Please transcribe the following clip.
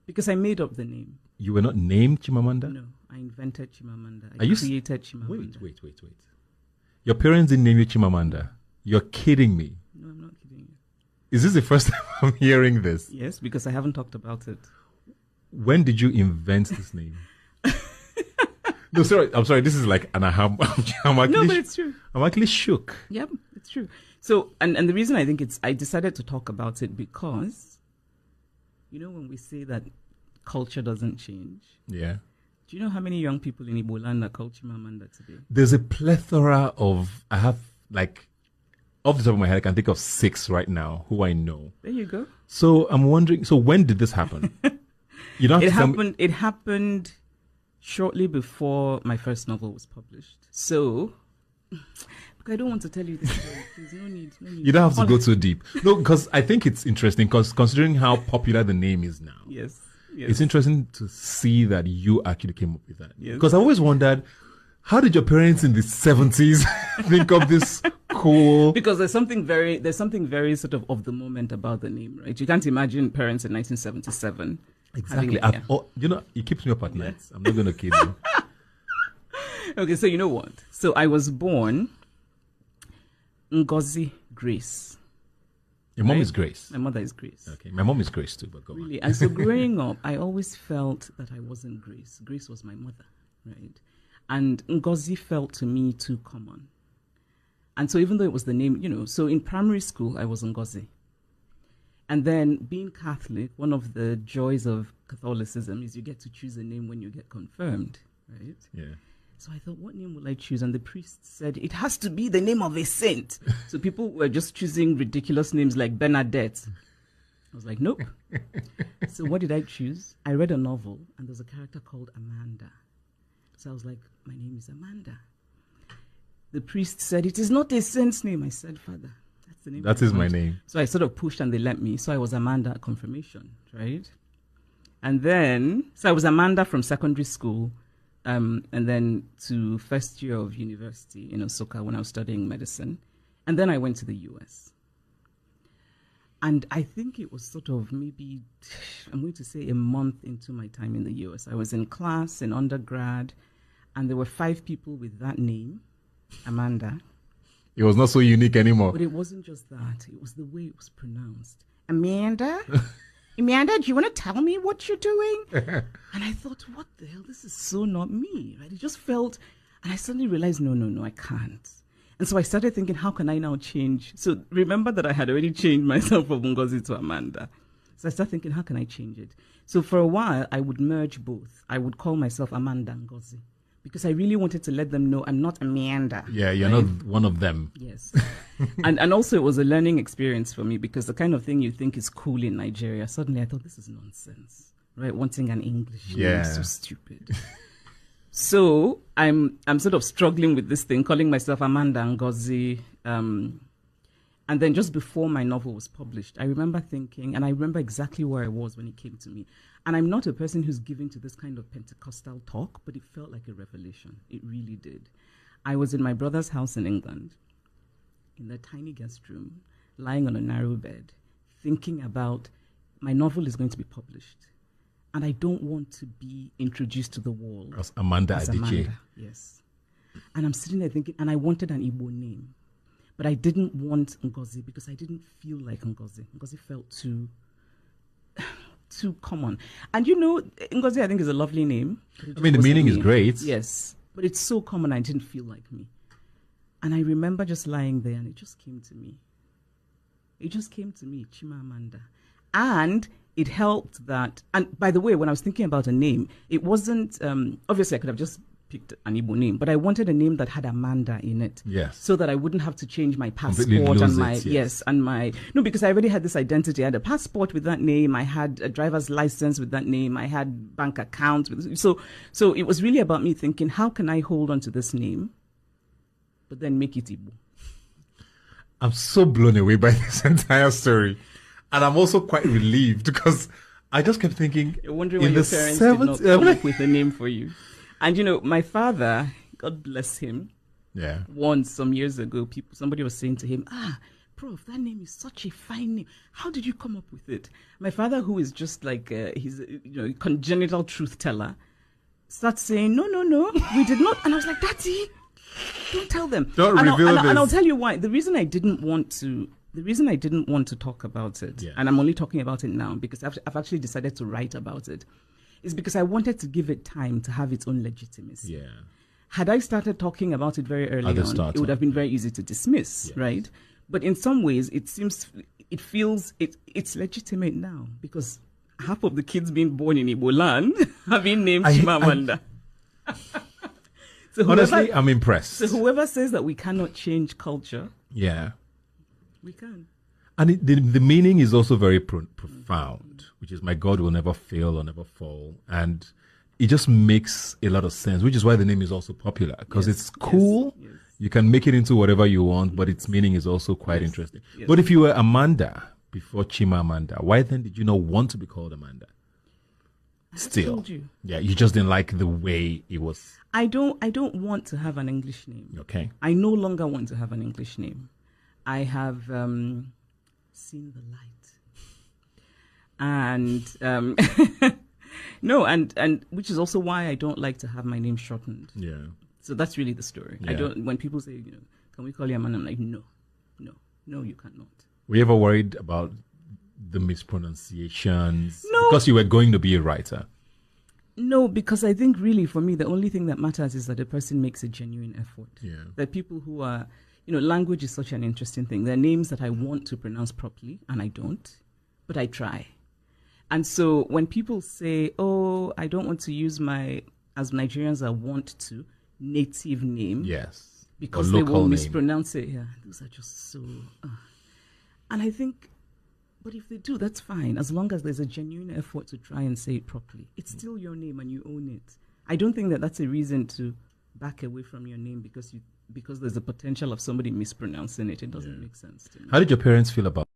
Because I made up the name. You were not named Chimamanda? No, I invented Chimamanda. I you created Chimamanda. Wait. Your parents didn't name you Chimamanda? You're kidding me. No, I'm not kidding you. Is this the first time I'm hearing this? Yes, because I haven't talked about it. When did you invent this name? No, sorry. I'm sorry. This is like an aha. No, but it's true. I'm actually shook. Yep, it's true. So, and the reason I think I decided to talk about it because, when we say that culture doesn't change. Yeah. Do you know how many young people in Igbo land are called Chimamanda today? There's a plethora of, I have like, off the top of my head, I can think of 6 right now who I know. There you go. So I'm wondering, so when did this happen? You don't have to It happened shortly before my first novel was published. So, I don't want to tell you this story. There's no need. You don't have to go too deep. No, because I think it's interesting because considering how popular the name is now. Yes. It's interesting to see that you actually came up with that. Yes. Because I always wondered, how did your parents in the 70s think of this cool? Because there's something very sort of the moment about the name, right? You can't imagine parents in 1977. Exactly. It keeps me up at night. I'm not going to kid you. Okay, so you know what? So I was born Ngozi Grace. Your mom is Grace. My mother is Grace. Okay, my mom is Grace too, but go really. on. And so growing up, I always felt that I wasn't Grace. Grace was my mother, right? And Ngozi felt to me too common. And so even though it was the name, so in primary school, I was Ngozi. And then being Catholic, one of the joys of Catholicism is you get to choose a name when you get confirmed, right? Yeah. So I thought, what name will I choose? And the priest said, it has to be the name of a saint. So people were just choosing ridiculous names like Bernadette. I was like, nope. So what did I choose? I read a novel, and there's a character called Amanda. So I was like, my name is Amanda. The priest said, it is not a saint's name. I said, Father, that's the name. That is my name. So I sort of pushed, and they let me. So I was Amanda at confirmation, right? And then, so I was Amanda from secondary school. And then to first year of university in Osaka when I was studying medicine. And then I went to the US. And I think it was sort of maybe, I'm going to say a month into my time in the US. I was in class in undergrad, and there were 5 people with that name, Amanda. It was not so unique anymore. But it wasn't just that. It was the way it was pronounced. Amanda? Amanda, do you want to tell me what you're doing? And I thought, what the hell? This is so not me, right? It just felt, and I suddenly realized, no, I can't. And so I started thinking, how can I now change? So remember that I had already changed myself from Ngozi to Amanda. So I started thinking, how can I change it? So for a while, I would merge both. I would call myself Amanda Ngozi because I really wanted to let them know I'm not Amanda. Yeah, you're not one of them. Yes. and also it was a learning experience for me because the kind of thing you think is cool in Nigeria, suddenly I thought this is nonsense, right? Wanting an English name is so stupid. So I'm sort of struggling with this thing, calling myself Amanda Ngozi. And then just before my novel was published, I remember thinking, and I remember exactly where I was when it came to me. And I'm not a person who's given to this kind of Pentecostal talk, but it felt like a revelation. It really did. I was in my brother's house in England, in the tiny guest room, lying on a narrow bed, thinking about my novel is going to be published. And I don't want to be introduced to the world. As Amanda Adichie. Yes. And I'm sitting there thinking, and I wanted an Igbo name. But I didn't want Ngozi because I didn't feel like Ngozi. Ngozi felt too common. And Ngozi I think is a lovely name. I mean, the meaning is great. Yes. But it's so common I didn't feel like me. And I remember just lying there and it just came to me. It just came to me, Chimamanda. And it helped that, and by the way, when I was thinking about a name, it wasn't, obviously I could have just picked an Igbo name, but I wanted a name that had Amanda in it. Yes. So that I wouldn't have to change my passport and my, because I already had this identity. I had a passport with that name. I had a driver's license with that name. I had bank accounts with, so it was really about me thinking, how can I hold on to this name, but then make it Igbo? I'm so blown away by this entire story. And I'm also quite relieved because I just kept thinking, you're wondering why your parents did not come up with a name for you. And my father, God bless him, once some years ago, somebody was saying to him, Prof, that name is such a fine name. How did you come up with it? My father, who is just like, he's a congenital truth teller, starts saying, no, we did not. And I was like, Daddy, don't tell them. Don't reveal this. And I'll tell you why. The reason I didn't want to talk about it, and I'm only talking about it now because I've actually decided to write about it, is because I wanted to give it time to have its own legitimacy. Yeah. Had I started talking about it very early on, it would have been very easy to dismiss, right? But in some ways, it feels it's legitimate now because half of the kids being born in Igbo land have been named Chimamanda. So honestly, I'm impressed. So whoever says that we cannot change culture, we can. And the meaning is also very profound, which is my God will never fail or never fall. And it just makes a lot of sense, which is why the name is also popular, because it's cool. Yes. You can make it into whatever you want, but its meaning is also quite interesting. Yes. But if you were Amanda before Chimamanda, why then did you not want to be called Amanda? Still. Told you. Yeah, you just didn't like the way it was. I don't want to have an English name. Okay. I no longer want to have an English name. I have seen the light. And no, and which is also why I don't like to have my name shortened. Yeah. So that's really the story. Yeah. I don't. When people say, can we call you Amanda? I'm like, no, you cannot. Were you ever worried about the mispronunciations? No. Because you were going to be a writer. No, because I think really for me, the only thing that matters is that the person makes a genuine effort. Yeah. That people who are, language is such an interesting thing. There are names that I want to pronounce properly and I don't, but I try. And so when people say, oh, I don't want to use as Nigerians I want to, native name. Yes. Because they will mispronounce it. Yeah, those are just so... And I think, but if they do, that's fine. As long as there's a genuine effort to try and say it properly. It's still your name and you own it. I don't think that that's a reason to back away from your name because there's a potential of somebody mispronouncing it. It doesn't make sense to me. How did your parents feel about